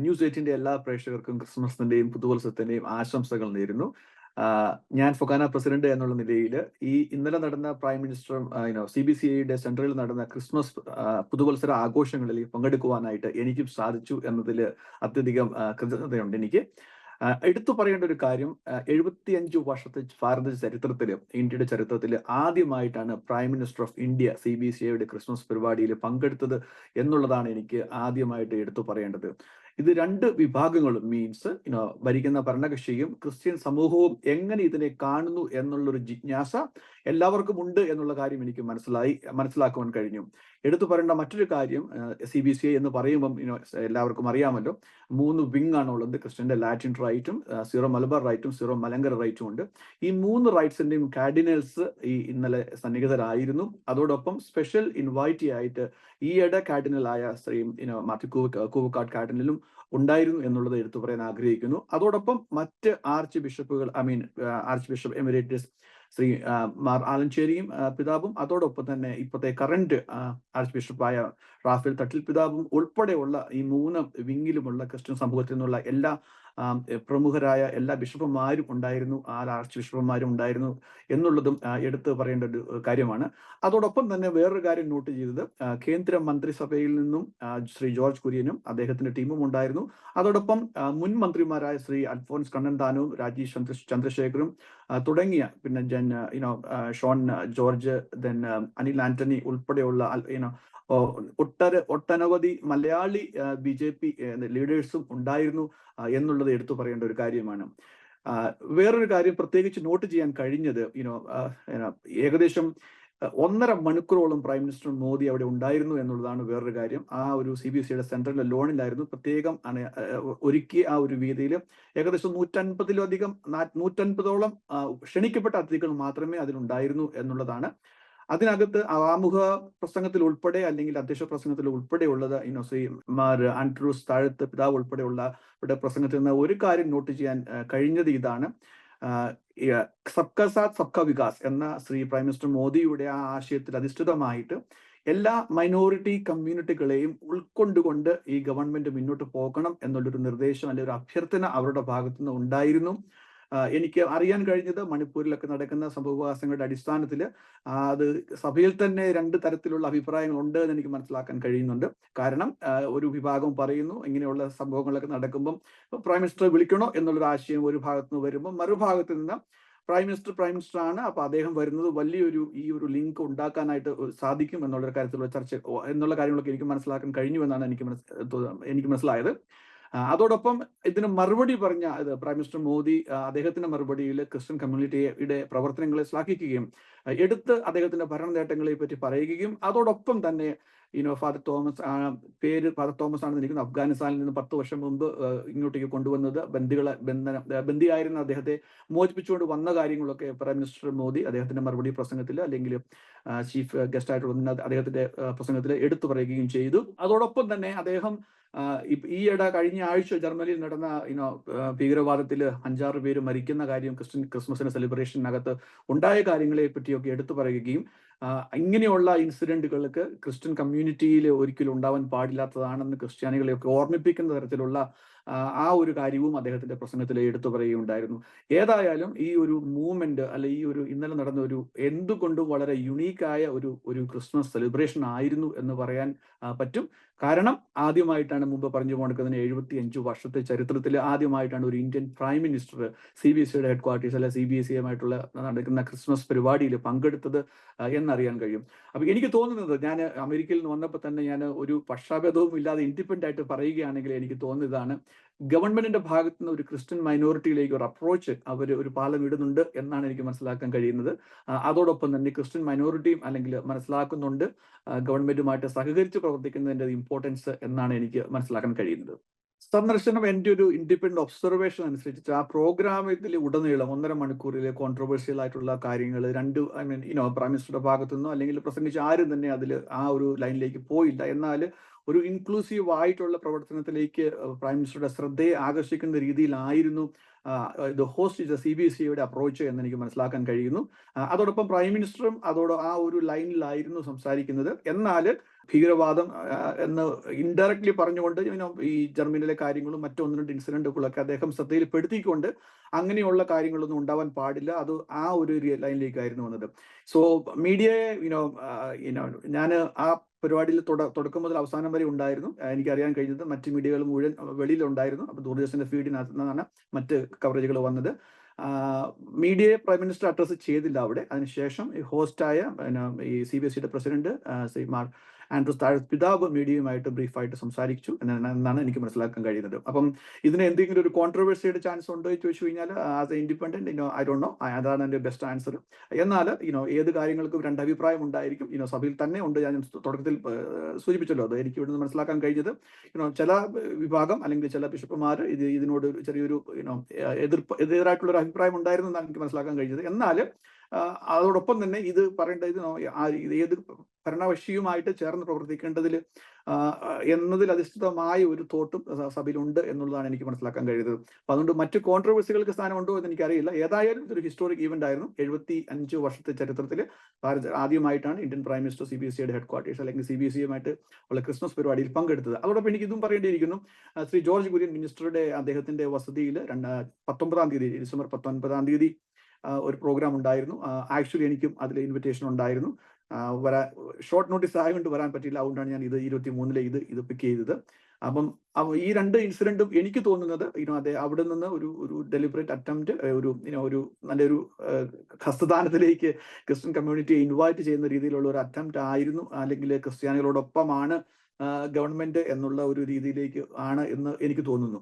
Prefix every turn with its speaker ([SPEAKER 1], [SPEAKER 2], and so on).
[SPEAKER 1] News 18ന്റെ എല്ലാ പ്രേക്ഷകർക്കും ക്രിസ്മസിന്റെയും പുതുവത്സരത്തിന്റെയും ആശംസകൾ നേരുന്നു. ഞാൻ ഫൊക്കാന പ്രസിഡന്റ് എന്നുള്ള നിലയിൽ ഇന്നലെ നടന്ന പ്രൈം മിനിസ്റ്റർ CBCIയുടെ സെൻട്രലിൽ നടന്ന ക്രിസ്മസ് പുതുവത്സര ആഘോഷങ്ങളിൽ പങ്കെടുക്കുവാനായിട്ട് എനിക്കും സാധിച്ചു എന്നതിൽ അത്യധികം കൃതജ്ഞതയുണ്ട് എനിക്ക്. എടുത്തു പറയേണ്ട ഒരു കാര്യം, 75 വർഷത്തെ ഭാരത ചരിത്രത്തിൽ, ഇന്ത്യയുടെ ചരിത്രത്തിൽ ആദ്യമായിട്ടാണ് പ്രൈം മിനിസ്റ്റർ ഓഫ് ഇന്ത്യ CBCIയുടെ ക്രിസ്മസ് പരിപാടിയിൽ പങ്കെടുത്തത് എന്നുള്ളതാണ് എനിക്ക് ആദ്യമായിട്ട് എടുത്തു പറയേണ്ടത്. ഇത് രണ്ട് വിഭാഗങ്ങളും, മീൻസ് ഭരിക്കുന്ന ഭരണകക്ഷിയും ക്രിസ്ത്യൻ സമൂഹവും എങ്ങനെ ഇതിനെ കാണുന്നു എന്നുള്ളൊരു ജിജ്ഞാസ എല്ലാവർക്കും ഉണ്ട് എന്നുള്ള കാര്യം എനിക്ക് മനസ്സിലാക്കുവാൻ കഴിഞ്ഞു. എടുത്തു പറയേണ്ട മറ്റൊരു കാര്യം, CBCI എന്ന് പറയുമ്പം എല്ലാവർക്കും അറിയാമല്ലോ, 3 വിങ് ആണുള്ളത്. ക്രിസ്ത്യന്റെ ലാറ്റിൻ റൈറ്റും, സീറോ മലബാർ റൈറ്റും, സീറോ മലങ്കര റൈറ്റും ഉണ്ട്. ഈ 3 റൈറ്റ്സിന്റെയും കാർഡിനൽസ് ഇന്നലെ സന്നിഹിതരായിരുന്നു. അതോടൊപ്പം സ്പെഷ്യൽ ഇൻവൈറ്റി ആയിട്ട് ഈയിടെ കാർഡിനലായ ശ്രീ മാത്യു കൂവക്കാട് കാർഡിനലും ഉണ്ടായിരുന്നു എന്നുള്ളത് എടുത്തു പറയാൻ ആഗ്രഹിക്കുന്നു. അതോടൊപ്പം മറ്റ് archbishop emeritus Shri Mar ആലഞ്ചേരിയും പിതാവും, അതോടൊപ്പം തന്നെ ഇപ്പോഴത്തെ കറന്റ് ആർച്ച് ബിഷപ്പായ റാഫേൽ തട്ടിൽ പിതാവും ഉൾപ്പെടെയുള്ള ഈ 3 വിങ്ങിലുമുള്ള ക്രിസ്ത്യൻ സമൂഹത്തിൽ നിന്നുള്ള എല്ലാ പ്രമുഖരായ എല്ലാ ബിഷപ്പുമാരും ഉണ്ടായിരുന്നു, ആർച്ച് ബിഷപ്പുമാരും ഉണ്ടായിരുന്നു എന്നുള്ളതും എടുത്തു പറയേണ്ട ഒരു കാര്യമാണ്. അതോടൊപ്പം തന്നെ വേറൊരു കാര്യം നോട്ട് ചെയ്തത്, കേന്ദ്ര മന്ത്രിസഭയിൽ നിന്നും ശ്രീ ജോർജ് കുര്യനും അദ്ദേഹത്തിന്റെ ടീമും ഉണ്ടായിരുന്നു. അതോടൊപ്പം മുൻ മന്ത്രിമാരായ ശ്രീ അൽഫോൻസ് കണ്ണന്താനവും രാജീവ് ചന്ദ്രശേഖരും തുടങ്ങിയ, പിന്നെ ഷോൺ ജോർജ്, അനിൽ ആന്റണി ഉൾപ്പെടെയുള്ള ഒട്ടനവധി മലയാളി BJP ലീഡേഴ്സും ഉണ്ടായിരുന്നു എന്നുള്ളത് എടുത്തു പറയേണ്ട ഒരു കാര്യമാണ്. വേറൊരു കാര്യം പ്രത്യേകിച്ച് നോട്ട് ചെയ്യാൻ കഴിഞ്ഞത്, ഏകദേശം 1.5 മണിക്കൂറോളം പ്രൈം മിനിസ്റ്റർ മോദി അവിടെ ഉണ്ടായിരുന്നു എന്നുള്ളതാണ് വേറൊരു കാര്യം. ആ ഒരു CBCIയുടെ സെൻട്രൽ ലോണിലായിരുന്നു പ്രത്യേകം ഒരുക്കിയ ആ ഒരു വേദിയിൽ ഏകദേശം 150ഓളം ക്ഷണിക്കപ്പെട്ട അതിഥികൾ മാത്രമേ അതിലുണ്ടായിരുന്നു എന്നുള്ളതാണ്. അതിനകത്ത് ആമുഖ പ്രസംഗത്തിൽ ഉൾപ്പെടെ, അല്ലെങ്കിൽ അധ്യക്ഷ പ്രസംഗത്തിൽ ഉൾപ്പെടെയുള്ളത് ശ്രീ മാർ ആൻഡ്രൂസ് താഴത്ത് പിതാവ് ഉൾപ്പെടെയുള്ള പ്രസംഗത്തിൽ നിന്ന് ഒരു കാര്യം നോട്ട് ചെയ്യാൻ കഴിഞ്ഞത് ഇതാണ്: സബ്കാ സാത്ത് സബ്കാ വികാസ് എന്ന ശ്രീ പ്രൈം മിനിസ്റ്റർ മോദിയുടെ ആ ആശയത്തിൽ അധിഷ്ഠിതമായിട്ട് എല്ലാ മൈനോറിറ്റി കമ്മ്യൂണിറ്റികളെയും ഉൾക്കൊണ്ടുകൊണ്ട് ഈ ഗവൺമെന്റ് മുന്നോട്ട് പോകണം എന്നുള്ളൊരു നിർദ്ദേശം, അല്ലെങ്കിൽ ഒരു അഭ്യർത്ഥന അവരുടെ ഭാഗത്തുനിന്ന് ഉണ്ടായിരുന്നു. എനിക്ക് അറിയാൻ കഴിഞ്ഞത്, മണിപ്പൂരിലൊക്കെ നടക്കുന്ന സംഭവവികാസങ്ങളുടെ അടിസ്ഥാനത്തിൽ അത് സഭയിൽ തന്നെ 2 തരത്തിലുള്ള അഭിപ്രായങ്ങൾ ഉണ്ട് എന്ന് എനിക്ക് മനസ്സിലാക്കാൻ കഴിയുന്നുണ്ട്. കാരണം ഒരു വിഭാഗം പറയുന്നു, ഇങ്ങനെയുള്ള സംഭവങ്ങളൊക്കെ നടക്കുമ്പം പ്രൈം മിനിസ്റ്റർ വിളിക്കണോ എന്നുള്ളൊരു ആശയം ഒരു ഭാഗത്ത് നിന്ന് വരുമ്പോൾ, മറുഭാഗത്ത് നിന്ന് പ്രൈം മിനിസ്റ്റർ ആണ്, അപ്പൊ അദ്ദേഹം വരുന്നത് വലിയൊരു ഒരു ലിങ്ക് ഉണ്ടാക്കാനായിട്ട് സാധിക്കും എന്നുള്ള കാര്യത്തിലുള്ള ചർച്ച എന്നുള്ള കാര്യങ്ങളൊക്കെ എനിക്ക് മനസ്സിലാക്കാൻ കഴിഞ്ഞു എന്നാണ് എനിക്ക് മനസ്സിലായത്. അതോടൊപ്പം ഇതിന് മറുപടി പറഞ്ഞ പ്രൈം മിനിസ്റ്റർ മോദി അദ്ദേഹത്തിന്റെ മറുപടിയിൽ ക്രിസ്ത്യൻ കമ്മ്യൂണിറ്റിയുടെ പ്രവർത്തനങ്ങളെ ശ്ലാഘിക്കുകയും എടുത്ത് അദ്ദേഹത്തിന്റെ ഭരണ നേട്ടങ്ങളെ പറ്റി പറയുകയും, അതോടൊപ്പം തന്നെ ഫാദർ തോമസ് ആണെന്ന് ഇരിക്കുന്നു, അഫ്ഗാനിസ്ഥാനിൽ നിന്ന് 10 വർഷം മുമ്പ് ഇങ്ങോട്ടേക്ക് കൊണ്ടുവന്നത്, ബന്ദിയായിരുന്ന അദ്ദേഹത്തെ മോചിപ്പിച്ചുകൊണ്ട് വന്ന കാര്യങ്ങളൊക്കെ പ്രൈം മിനിസ്റ്റർ മോദി അദ്ദേഹത്തിന്റെ മറുപടി പ്രസംഗത്തിൽ, അല്ലെങ്കിൽ ചീഫ് ഗസ്റ്റ് ആയിട്ട് വന്ന അദ്ദേഹത്തിന്റെ പ്രസംഗത്തിൽ എടുത്തു പറയുകയും ചെയ്തു. അതോടൊപ്പം തന്നെ അദ്ദേഹം ഈയിടെ കഴിഞ്ഞ ആഴ്ച ജർമ്മനിയിൽ നടന്ന ഭീകരവാദത്തിൽ 5-6 പേര് മരിക്കുന്ന കാര്യം, ക്രിസ്മസിന്റെ സെലിബ്രേഷനകത്ത് ഉണ്ടായ കാര്യങ്ങളെ പറ്റിയൊക്കെ എടുത്തു പറയുകയും, ഇങ്ങനെയുള്ള ഇൻസിഡന്റുകൾക്ക് ക്രിസ്ത്യൻ കമ്മ്യൂണിറ്റിയിൽ ഒരിക്കലും ഉണ്ടാവാൻ പാടില്ലാത്തതാണെന്ന് ക്രിസ്ത്യാനികളെയൊക്കെ ഓർമ്മിപ്പിക്കുന്ന തരത്തിലുള്ള ആ ഒരു കാര്യവും അദ്ദേഹത്തിന്റെ പ്രസംഗത്തിൽ എടുത്തു പറയുകയുണ്ടായിരുന്നു. ഏതായാലും ഈ ഒരു മൂവ്മെന്റ്, അല്ലെ ഈ ഒരു ഇന്നലെ നടന്ന ഒരു എന്തുകൊണ്ടും വളരെ യുണീക്കായ ഒരു ക്രിസ്മസ് സെലിബ്രേഷൻ ആയിരുന്നു എന്ന് പറയാൻ പറ്റും. കാരണം ആദ്യമായിട്ടാണ്, മുമ്പ് പറഞ്ഞു കൊടുക്കുന്നതിന് 75 വർഷത്തെ ചരിത്രത്തിൽ ആദ്യമായിട്ടാണ് ഒരു ഇന്ത്യൻ പ്രൈം മിനിസ്റ്റർ CBCIയുടെ ഹെഡ്ക്വാർട്ടേഴ്സ്, അല്ലെ CBCIയുമായിട്ടുള്ള നടക്കുന്ന ക്രിസ്മസ് പരിപാടിയിൽ പങ്കെടുത്തത് എന്നറിയാൻ കഴിയും. അപ്പൊ എനിക്ക് തോന്നുന്നത്, ഞാൻ അമേരിക്കയിൽ നിന്ന് വന്നപ്പോൾ തന്നെ ഞാൻ ഒരു പക്ഷാഭേദവും ഇല്ലാതെ ഇൻഡിപെൻഡന്റ് ആയിട്ട് പറയുകയാണെങ്കിൽ എനിക്ക് തോന്നുന്നതാണ്, ഗവൺമെന്റിന്റെ ഭാഗത്തു നിന്ന് ഒരു ക്രിസ്ത്യൻ മൈനോറിറ്റിയിലേക്ക് ഒരു അപ്രോച്ച് ഒരു പാലം ഇടുന്നുണ്ട് എന്നാണ് എനിക്ക് മനസ്സിലാക്കാൻ കഴിയുന്നത്. അതോടൊപ്പം തന്നെ ക്രിസ്ത്യൻ മൈനോറിറ്റിയും അല്ലെങ്കിൽ മനസ്സിലാക്കുന്നുണ്ട് ഗവൺമെന്റുമായിട്ട് സഹകരിച്ച് പ്രവർത്തിക്കുന്നതിന്റെ ഇമ്പോർട്ടൻസ് എന്നാണ് എനിക്ക് മനസ്സിലാക്കാൻ കഴിയുന്നത്. സന്ദർശനം എൻ്റെ ഒരു ഇൻഡിപെൻഡന്റ് ഒബ്സർവേഷൻ അനുസരിച്ച് ആ പ്രോഗ്രാമിൽ ഉടനീളം 1.5 മണിക്കൂറിൽ കോൺട്രവേഴ്സ്യൽ ആയിട്ടുള്ള കാര്യങ്ങൾ പ്രൈം മിനിസ്റ്ററുടെ ഭാഗത്തു നിന്നോ അല്ലെങ്കിൽ പ്രസംഗിച്ച് ആരും തന്നെ അതിൽ ആ ഒരു ലൈനിലേക്ക് പോയില്ല. എന്നാൽ ഒരു ഇൻക്ലൂസീവ് ആയിട്ടുള്ള പ്രവർത്തനത്തിലേക്ക് പ്രൈം മിനിസ്റ്ററുടെ ശ്രദ്ധയെ ആകർഷിക്കുന്ന രീതിയിലായിരുന്നു ദ ഹോസ്റ്റ് CBSEയുടെ അപ്രോച്ച് എന്ന് എനിക്ക് മനസ്സിലാക്കാൻ കഴിയുന്നു. അതോടൊപ്പം പ്രൈം മിനിസ്റ്ററും ആ ഒരു ലൈനിലായിരുന്നു സംസാരിക്കുന്നത്. എന്നാൽ ഭീകരവാദം എന്ന് ഇൻഡയറക്ട്ലി പറഞ്ഞുകൊണ്ട് ഈ ജർമ്മനിയിലെ കാര്യങ്ങളും മറ്റൊന്ന് രണ്ട് ഇൻസിഡന്റുകളൊക്കെ അദ്ദേഹം ശ്രദ്ധയിൽപ്പെടുത്തിക്കൊണ്ട് അങ്ങനെയുള്ള കാര്യങ്ങളൊന്നും ഉണ്ടാവാൻ പാടില്ല, അത് ആ ഒരു ലൈനിലേക്കായിരുന്നു വന്നത്. സോ മീഡിയയെ ഞാൻ ആ പരിപാടിയിൽ തുടക്കം മുതൽ അവസാനം വരെ ഉണ്ടായിരുന്നു. എനിക്കറിയാൻ കഴിഞ്ഞത് മറ്റ് മീഡിയകൾ മുഴുവൻ വെളിയിലുണ്ടായിരുന്നു. അപ്പോൾ ദൂരദർശന്റെ ഫീഡിനകത്തുനിന്നാണ് മറ്റ് കവറേജുകൾ വന്നത്. മീഡിയയെ പ്രൈം മിനിസ്റ്റർ അഡ്രസ്സ് ചെയ്തില്ല അവിടെ. അതിനുശേഷം ഈ ഹോസ്റ്റായ ഈ CBSEയുടെ പ്രസിഡന്റ് ശ്രീ മാർ ആൻഡ്രൂസ് താഴത്ത് പിതാവ് മീഡിയയുമായിട്ട് ബ്രീഫായിട്ട് സംസാരിച്ചു എന്നാണ് എനിക്ക് മനസ്സിലാക്കാൻ കഴിയുന്നത്. അപ്പം ഇതിന് എന്തെങ്കിലും ഒരു കോൺട്രവേഴ്സിയുടെ ചാൻസ് ഉണ്ടോ എന്ന് ചോദിച്ചു കഴിഞ്ഞാൽ as A independent I don't know, അതാണ് എൻ്റെ ബെസ്റ്റ് ആൻസർ. എന്നാൽ ഏത് കാര്യങ്ങൾക്കും രണ്ട് അഭിപ്രായം ഉണ്ടായിരിക്കും. സഭയിൽ തന്നെ ഉണ്ട്. ഞാൻ തുടക്കത്തിൽ സൂചിപ്പിച്ചല്ലോ, അത് എനിക്ക് ഇവിടുന്ന് മനസ്സിലാക്കാൻ കഴിഞ്ഞത് ചില വിഭാഗം അല്ലെങ്കിൽ ചില ബിഷപ്പുമാർ ഇതിനോട് ചെറിയൊരു എതിരായിട്ടുള്ള ഒരു അഭിപ്രായം ഉണ്ടായിരുന്നു എന്നാണ് എനിക്ക് മനസ്സിലാക്കാൻ കഴിഞ്ഞത്. എന്നാൽ അതോടൊപ്പം തന്നെ ഇത് പറയേണ്ടത് ഏത് ഭരണകക്ഷിയുമായിട്ട് ചേർന്ന് പ്രവർത്തിക്കേണ്ടതിൽ എന്നതിൽ അധിഷ്ഠിതമായ ഒരു തോട്ടും സഭയിലുണ്ട് എന്നുള്ളതാണ് എനിക്ക് മനസ്സിലാക്കാൻ കഴിയുന്നത്. അപ്പൊ അതുകൊണ്ട് മറ്റു കോൺട്രവേഴ്സികൾക്ക് സ്ഥാനമുണ്ടോ എന്ന് എനിക്കറിയില്ല. ഏതായാലും ഇതൊരു ഹിസ്റ്റോറിക് ഈവന്റ് ആയിരുന്നു. 75 വർഷത്തെ ചരിത്രത്തിൽ ആദ്യമായിട്ടാണ് ഇന്ത്യൻ പ്രൈം മിനിസ്റ്റർ CBSEയുടെ ഹെഡ് ക്വാർട്ടേഴ്സ് അല്ലെങ്കിൽ CBSEയുമായിട്ട് ഉള്ള ക്രിസ്മസ് പരിപാടിയിൽ പങ്കെടുത്തത്. അതോടൊപ്പം എനിക്ക് ഇതും പറയേണ്ടിയിരിക്കുന്നു, ശ്രീ ജോർജ് കുര്യൻ മിനിസ്റ്ററുടെ അദ്ദേഹത്തിന്റെ വസതിയിൽ 19 തീയതി ഡിസംബർ 19 ഒരു പ്രോഗ്രാം ഉണ്ടായിരുന്നു. ആക്ച്വലി എനിക്കും അതിൽ ഇൻവിറ്റേഷൻ ഉണ്ടായിരുന്നു. ഷോർട്ട് നോട്ടീസ് ആയതുകൊണ്ട് വരാൻ പറ്റില്ല. അതുകൊണ്ടാണ് ഞാൻ 23 ഇത് പിക്ക് ചെയ്തത്. അപ്പം ഈ രണ്ട് ഇൻസിഡന്റും എനിക്ക് തോന്നുന്നത് അതെ അവിടെ നിന്ന് ഒരു ഡെലിബറേറ്റ് അറ്റംപ്റ്റ്, ഒരു നല്ലൊരു ഹസ്തദാനത്തിലേക്ക് ക്രിസ്ത്യൻ കമ്മ്യൂണിറ്റിയെ ഇൻവൈറ്റ് ചെയ്യുന്ന രീതിയിലുള്ള ഒരു അറ്റംപ്റ്റ് ആയിരുന്നു, അല്ലെങ്കിൽ ക്രിസ്ത്യാനികളോടൊപ്പമാണ് ഗവൺമെന്റ് എന്നുള്ള ഒരു രീതിയിലേക്ക് ആണ് എന്ന് എനിക്ക് തോന്നുന്നു.